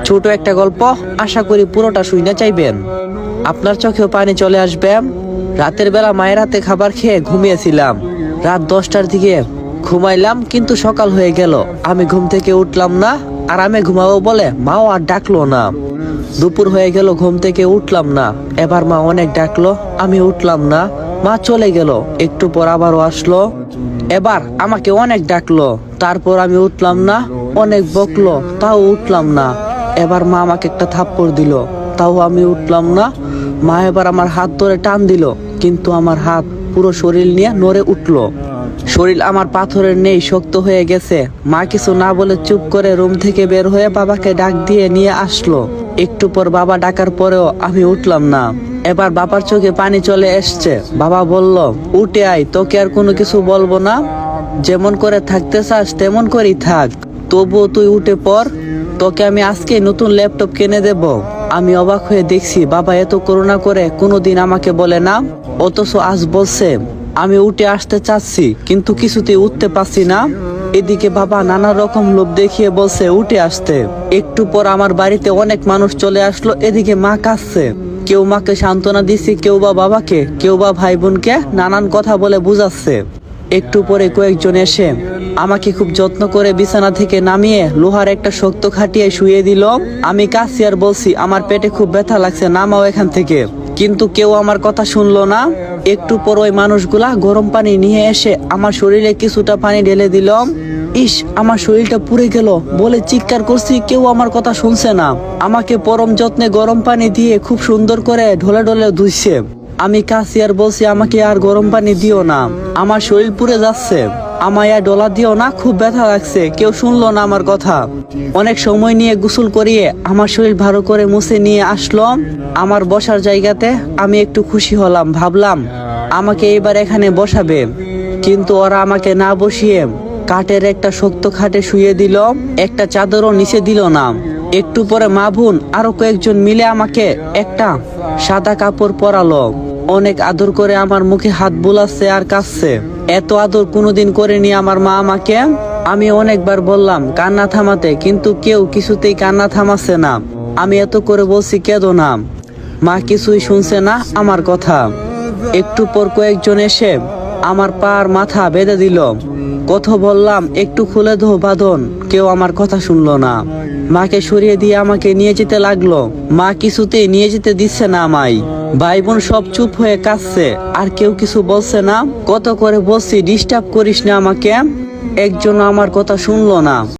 ছোট একটা গল্প, আশা করি পুরোটা শুনে চাইবেন। আপনার চোখেও পানি চলে আসবে। রাতের বেলা মায়ের হাতে খাবার খেয়ে ঘুমিয়েছিলাম। রাত 10টার দিকে ঘুমাইলাম, কিন্তু সকাল হয়ে গেল, আমি ঘুম থেকে উঠলাম না। আরামে ঘুমাবো বলে মাও আর ডাকলো না। দুপুর হয়ে গেল, ঘুম থেকে উঠলাম না। এবার মা অনেক ডাকলো, আমি উঠলাম না। মা চলে গেল, একটু পর আবারও আসলো। এবার আমাকে অনেক ডাকলো, তারপর আমি উঠলাম না। অনেক বকলো, তাও উঠলাম না। এবার মা আমাকে একটা থাপ্পড় দিল, তাও আমি উঠলাম না। মা এবার আমার হাত ধরে টান দিল, কিন্তু আমার হাত পুরো শরীর নিয়ে নড়ে উঠলো। শরীর আমার পাথরের নেই, শক্ত হয়ে গেছে। মা কিছু না বলে চুপ করে রুম থেকে বের হয়ে বাবাকে ডাক দিয়ে নিয়ে আসলো। একটু পর বাবা ডাকার পরেও আমি উঠলাম না। এবার বাবার চোখে পানি চলে এসছে। বাবা বলল, উঠে আয়, তোকে আর কোনো কিছু বলবো না। যেমন করে থাকতে চাস তেমন করেই থাক, তবুও তুই উঠে পড়। তোকে আমি আজকে নতুন ল্যাপটপ কিনে দেব। আমি অবাক হয়ে দেখছি বাবা এত করুণা করে কোনোদিন আমাকে বলে না, অথচ আজ বলছে। আমি উঠে আসতে চাচ্ছি, কিন্তু কিছুতেই উঠতে পারছি না। এদিকে বাবা নানা রকম লোভ দেখিয়ে বলছে উঠে আসতে। একটু পর আমার বাড়িতে অনেক মানুষ চলে আসলো। এদিকে মা কাঁদছে। কেউ মাকে সান্ত্বনা দিচ্ছে, কেউ বা বাবাকে, কেউ বা ভাই বোনকে নানান কথা বলে বুঝাচ্ছে। একটু পরে কয়েকজন এসে আমাকে খুব যত্ন করে বিছানা থেকে নামিয়ে লোহার একটা শক্ত খাটিয়ে শুয়ে দিল। আমি কাশি আর বলছি আমার পেটে খুব ব্যথা লাগছে, নামাও এখান থেকে। কিন্তু কেউ আমার কথা শুনলো না। একটু পর ওই মানুষগুলা গরম পানি নিয়ে এসে আমার শরীরে কিছুটা পানি ঢেলে দিল। ইস, আমার শরীরটা পুড়ে গেল বলে চিৎকার করছি, কেউ আমার কথা শুনছে না। আমাকে পরম যত্নে গরম পানি দিয়ে খুব সুন্দর করে ঢলে ঢলে ধুইছে। আমি কাশি আর বলছি আমাকে আর গরম পানি দিও না, আমার শরীর পুড়ে যাচ্ছে। আমায় আর ডলা দিও না, খুব ব্যথা লাগছে। কেউ শুনলো না আমার কথা। অনেক সময় নিয়ে গোসল করিয়ে আমার শরীর ভালো করে মুছে নিয়ে আসলো আমার বসার জায়গাতে। আমি একটু খুশি হলাম, ভাবলাম আমাকে এবার এখানে বসাবে। কিন্তু ওরা আমাকে না বসিয়ে কাঠের একটা শক্ত খাটে শুয়ে দিল, একটা চাদরও নিচে দিল না। একটু পরে মা বোন আরো কয়েকজন মিলে আমাকে একটা সাদা কাপড় পরালো। অনেক আদর করে আমার মুখে হাত বুলাচ্ছে আর কাঁদছে। এত আদর কোনোদিন করেনি আমার মা আমাকে। আমি অনেকবার বললাম কান্না থামাতে, কিন্তু কেউ কিছুতেই কান্না থামাচ্ছে না। আমি এত করে বলছি কেঁদো না, মা কিছুই শুনছে না আমার কথা। একটু পর কয়েকজন এসে আমার পা আর মাথা বেঁধে দিল। কথা বললাম একটু খুলে দো বাঁধন, কেউ আমার কথা শুনলো না। মাকে সরিয়ে দিয়ে আমাকে নিয়ে যেতে লাগলো। মা কিছুতেই নিয়ে যেতে দিচ্ছে না আমায়। ভাই বোন সব চুপ হয়ে কাঁদছে, আর কেউ কিছু বলছে না। কত করে বলছি ডিস্টার্ব করিস না আমাকে, একজন আমার কথা শুনলো না।